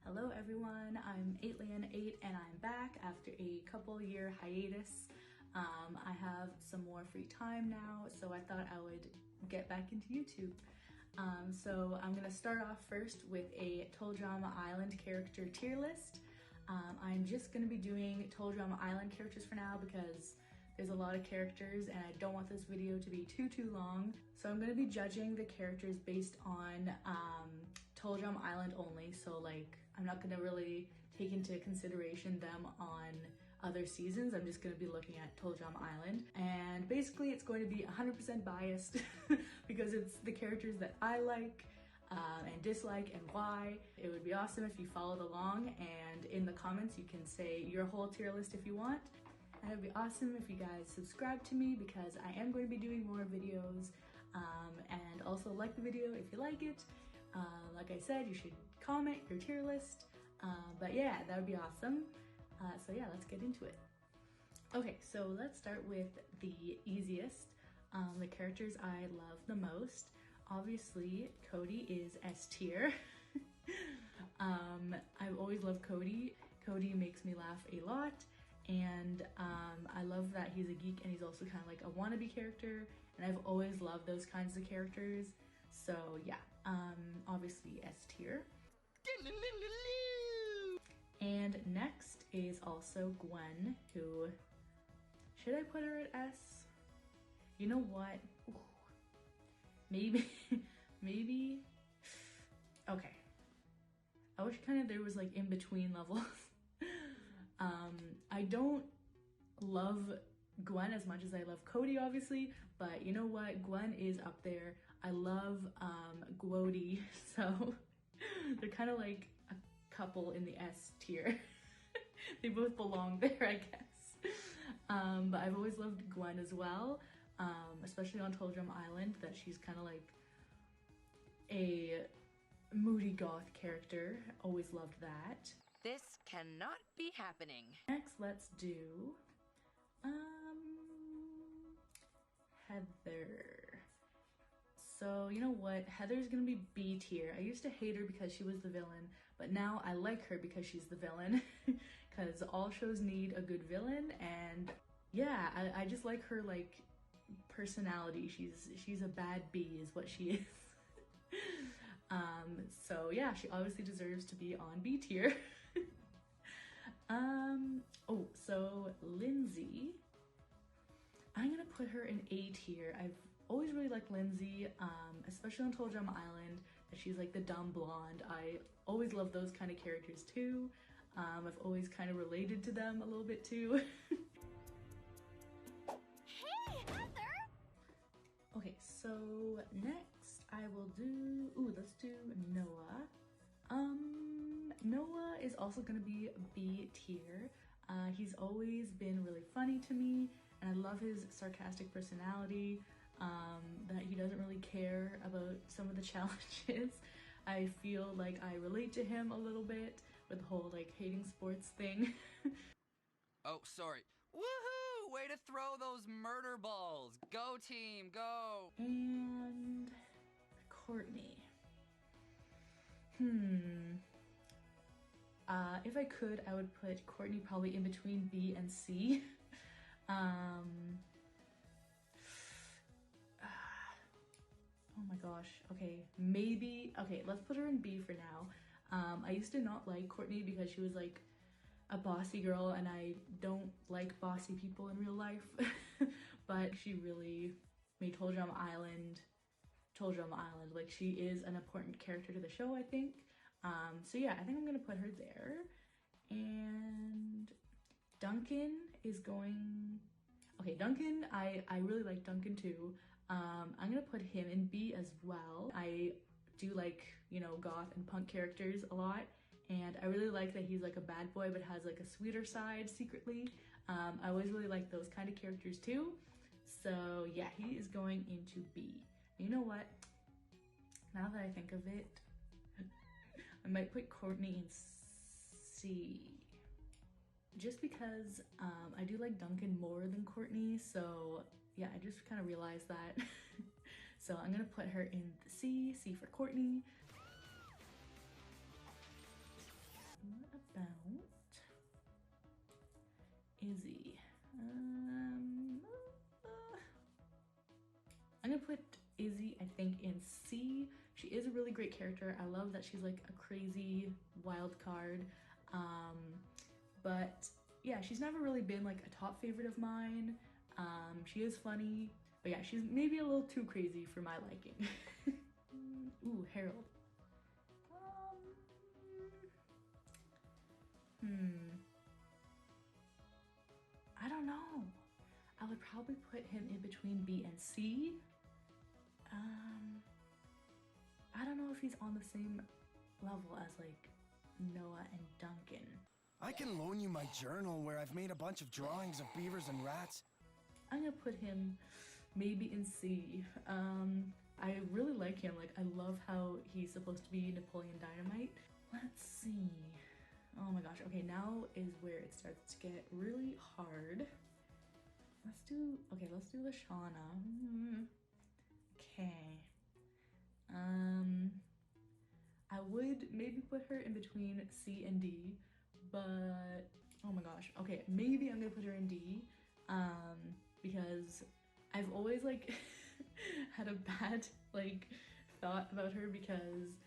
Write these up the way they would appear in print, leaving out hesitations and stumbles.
Hello everyone, I'm 8Lian8 and I'm back after a couple year hiatus. I have some more free time now, so I thought I would get back into YouTube. So I'm gonna start off first with a TotalDrama Island character tier list. I'm just gonna be doing TotalDrama Island characters for now because there's a lot of characters and I don't want this video to be too long. So I'm gonna be judging the characters based on TotalDrama Island only. So like, I'm not gonna really take into consideration them on other seasons. I'm just gonna be looking at TotalDrama Island. And basically it's going to be 100% biased because it's the characters that I like and dislike and why. It would be awesome if you followed along, and in the comments you can say your whole tier list if you want. And it would be awesome if you guys subscribe to me because I am going to be doing more videos, and also like the video if you like it. Like I said, you should comment your tier list, but yeah, that would be awesome. So yeah, let's get into it. Okay, so let's start with the easiest, the characters I love the most. Obviously, Cody is S tier. I've always loved Cody. Cody makes me laugh a lot, and I love that he's a geek and he's also kind of like a wannabe character, and I've always loved those kinds of characters. So yeah, obviously S tier. And next is also Gwen, who, should I put her at S? You know what? Ooh, maybe, okay. I wish kind of there was like in between levels. I don't love Gwen as much as I love Cody, obviously, but you know what? Gwen is up there. I love Gwody, so they're kind of like a couple in the S tier. They both belong there, I guess. But I've always loved Gwen as well, especially on TotalDrama Island, that she's kind of like a moody goth character. Always loved that. This cannot be happening. Next, let's do Heather. So you know what? Heather's gonna be B tier. I used to hate her because she was the villain, but now I like her because she's the villain. Because all shows need a good villain, and yeah, I just like her like personality. She's a bad bee is what she is. So yeah, she obviously deserves to be on B tier. Oh, so Lindsay, I'm gonna put her in A tier. I've always really liked Lindsay, especially on TotalDrama Island, that she's like the dumb blonde. I always love those kind of characters too. I've always kind of related to them a little bit too. Hey, Heather! Okay, so next I will do, let's do Noah. Noah is also gonna be B tier. He's always been really funny to me, and I love his sarcastic personality, that he doesn't really care about some of the challenges. I feel like I relate to him a little bit with the whole like hating sports thing. Oh, sorry. Woohoo! Way to throw those murder balls! Go team, go! And Courtney. If I could, I would put Courtney probably in between B and C. Oh my gosh, okay, maybe, okay, let's put her in B for now. I used to not like Courtney because she was like a bossy girl, and I don't like bossy people in real life. But she really made TotalDrama Island, like she is an important character to the show, I think. So yeah, I think I'm gonna put her there. And Duncan is going, okay, Duncan, I really like Duncan too. I'm gonna put him in B as well. I do like, you know, goth and punk characters a lot, and I really like that he's like a bad boy but has like a sweeter side secretly. I always really like those kind of characters too. So yeah, he is going into B. You know what? Now that I think of it, I might put Courtney in C. Just because I do like Duncan more than Courtney, so yeah, I just kind of realized that. So I'm gonna put her in C for Courtney. put Izzy, I think, in C. She is a really great character. I love that she's like a crazy wild card. But yeah, she's never really been like a top favorite of mine. She is funny, but yeah, she's maybe a little too crazy for my liking. Ooh, Harold. I don't know. I would probably put him in between B and C. I don't know if he's on the same level as like Noah and Duncan. I can loan you my journal where I've made a bunch of drawings of beavers and rats. I'm gonna put him maybe in C. I really like him. Like, I love how he's supposed to be Napoleon Dynamite. Let's see. Oh my gosh. Okay, now is where it starts to get really hard. Let's do Lashana. Okay. I would maybe put her in between C and D, but oh my gosh. Okay, maybe I'm gonna put her in D, because I've always like had a bad like thought about her because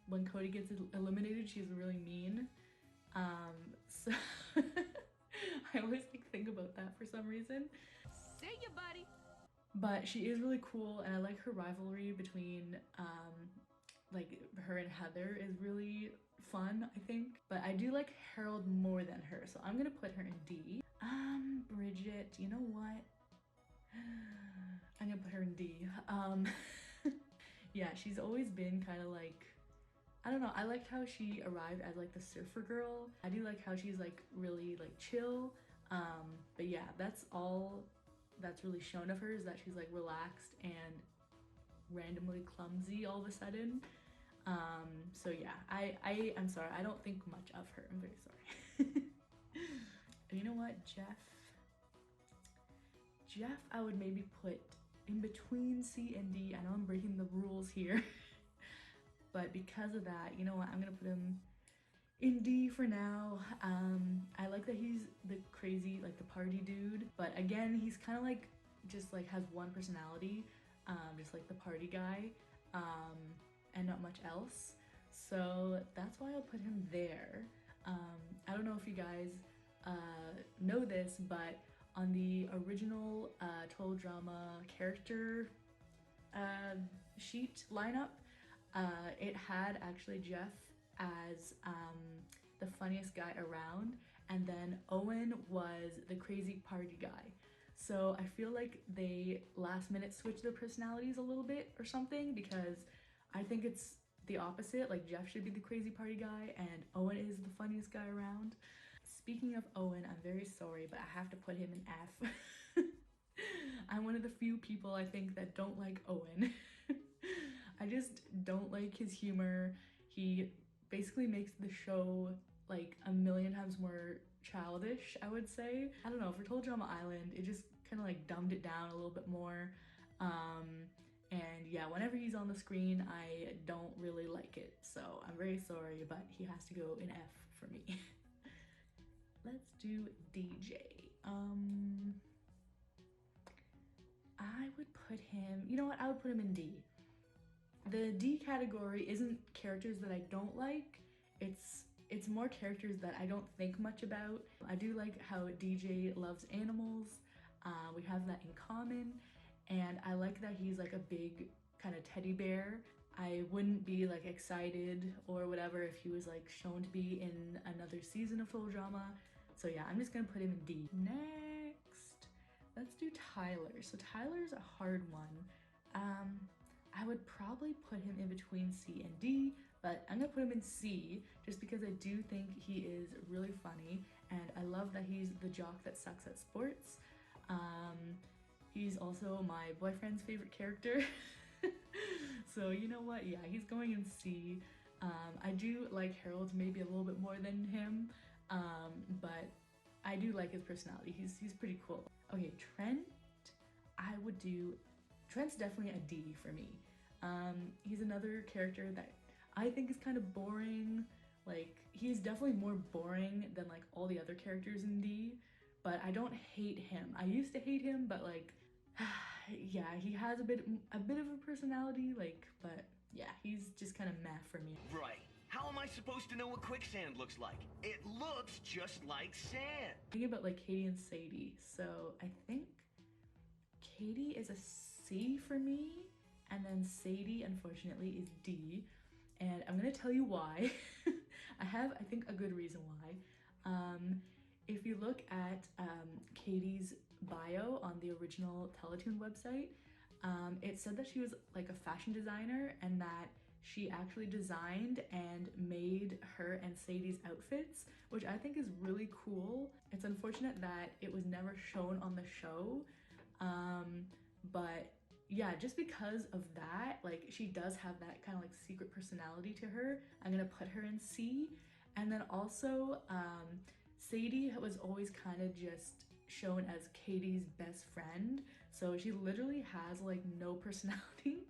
when Cody gets eliminated, she's really mean. So I always like think about that for some reason. See ya, buddy. But she is really cool, and I like her rivalry between like her and Heather is really fun, I think. But I do like Harold more than her, so I'm gonna put her in D. Bridget, you know what? I'm gonna put her in D. Yeah, she's always been kind of like, I don't know, I liked how she arrived as like the surfer girl. I do like how she's like really like chill. But yeah, that's all that's really shown of her, is that she's like relaxed and randomly clumsy all of a sudden. So yeah, I'm sorry, I don't think much of her. I'm very sorry. You know what, Jeff, I would maybe put in between C and D. I know I'm breaking the rules here, but because of that, you know what, I'm gonna put him in D for now. I like that he's the crazy, like the party dude, but again, he's kind of like just like has one personality, just like the party guy, and not much else. So that's why I'll put him there. I don't know if you guys know this, but on the original Total Drama character sheet lineup, it had actually Jeff as the funniest guy around, and then Owen was the crazy party guy. So I feel like they last minute switched their personalities a little bit or something, because I think it's the opposite. Like, Jeff should be the crazy party guy and Owen is the funniest guy around. Speaking of Owen, I'm very sorry, but I have to put him in F. I'm one of the few people, I think, that don't like Owen. I just don't like his humor. He basically makes the show like a million times more childish, I would say. I don't know, for Total Drama Island, it just kind of like dumbed it down a little bit more. And yeah, whenever he's on the screen, I don't really like it. So I'm very sorry, but he has to go in F for me. Let's do DJ. I would put him, you know what, I would put him in D. The D category isn't characters that I don't like, it's more characters that I don't think much about. I do like how DJ loves animals. We have that in common, and I like that he's like a big kind of teddy bear. I wouldn't be like excited or whatever if he was like shown to be in another season of Total Drama. So yeah, I'm just gonna put him in D. Next, let's do Tyler. So Tyler's a hard one. I would probably put him in between C and D, but I'm gonna put him in C just because I do think he is really funny, and I love that he's the jock that sucks at sports. He's also my boyfriend's favorite character. So you know what, yeah, he's going in C. I do like Harold maybe a little bit more than him, but I do like his personality. He's pretty cool. Okay, Trent, Trent's definitely a D for me. He's another character that I think is kind of boring. Like, he's definitely more boring than like all the other characters in D, but I don't hate him. I used to hate him, but like yeah, he has a bit of a personality, like, but yeah, he's just kind of meh for me. Right. How am I supposed to know what quicksand looks like? It looks just like sand. Thinking about like Katie and Sadie, so I think Katie is a C for me, and then Sadie unfortunately is D, and I'm gonna tell you why. I have, I think, a good reason why. If you look at Katie's bio on the original Teletoon website, it said that she was like a fashion designer and that she actually designed and made her and Sadie's outfits, which I think is really cool. It's unfortunate that it was never shown on the show, but yeah, just because of that, like, she does have that kind of like secret personality to her. I'm gonna put her in C. And then also, Sadie was always kind of just shown as Katie's best friend, so she literally has like no personality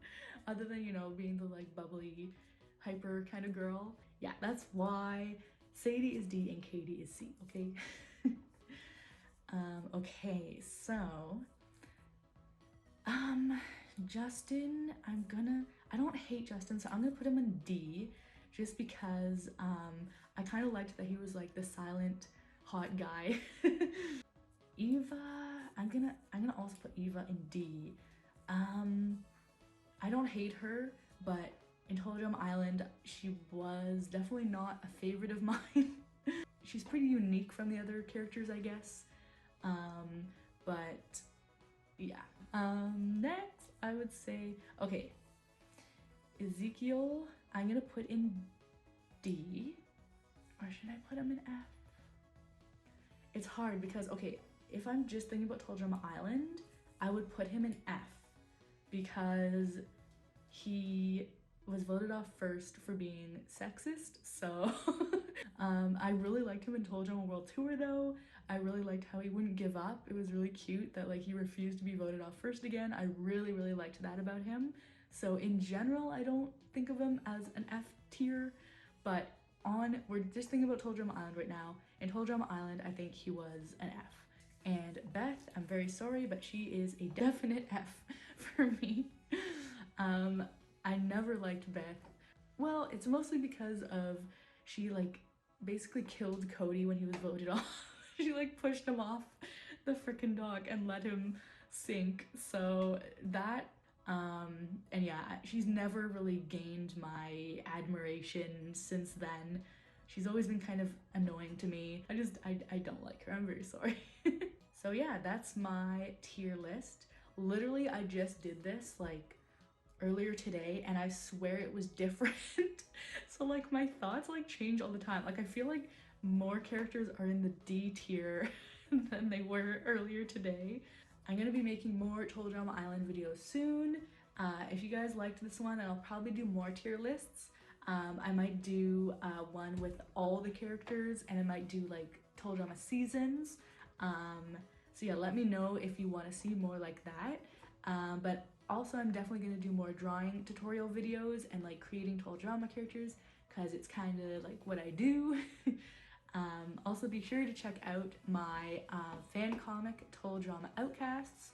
other than, you know, being the like bubbly, hyper kind of girl. Yeah, that's why Sadie is D and Katie is C, okay? Okay, so Justin, I don't hate Justin, so I'm gonna put him in D, just because I kind of liked that he was like the silent hot guy. Eva, I'm gonna also put Eva in D. I don't hate her, but in TotalDrama Island, she was definitely not a favorite of mine. She's pretty unique from the other characters, I guess. But yeah. Next, I would say, okay, Ezekiel, I'm gonna put in D, or should I put him in F? It's hard because, okay, if I'm just thinking about TotalDrama Island, I would put him in F because he was voted off first for being sexist, so I really liked him in TotalDrama World Tour though. I really liked how he wouldn't give up. It was really cute that like he refused to be voted off first again. I really liked that about him. So in general, I don't think of him as an F tier, but we're just thinking about TotalDrama Island right now. In TotalDrama Island, I think he was an F. And Beth, I'm very sorry, but she is a definite F for me. I never liked Beth. Well, it's mostly because of she like basically killed Cody when he was voted off. She like pushed him off the frickin' dock and let him sink. So that, and yeah, she's never really gained my admiration since then. She's always been kind of annoying to me. I don't like her, I'm very sorry. So yeah, that's my tier list. Literally, I just did this like earlier today and I swear it was different. So like my thoughts like change all the time. Like I feel like more characters are in the D tier than they were earlier today. I'm gonna be making more TotalDrama Island videos soon. If you guys liked this one, then I'll probably do more tier lists. I might do one with all the characters, and I might do like TotalDrama seasons. So yeah, let me know if you want to see more like that. But also I'm definitely going to do more drawing tutorial videos and like creating TotalDrama characters, because it's kind of like what I do. Also be sure to check out my fan comic TotalDrama Outcasts.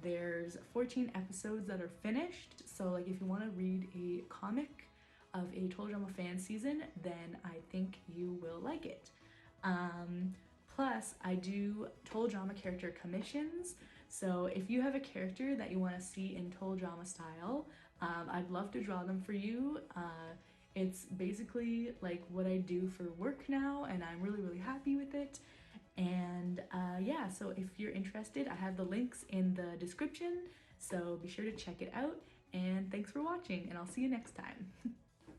There's 14 episodes that are finished, so like if you want to read a comic of a TotalDrama fan season, then I think you will like it. Plus, I do TotalDrama character commissions, so if you have a character that you want to see in TotalDrama style, I'd love to draw them for you. It's basically like what I do for work now, and I'm really happy with it. And yeah, so if you're interested, I have the links in the description, so be sure to check it out. And thanks for watching, and I'll see you next time.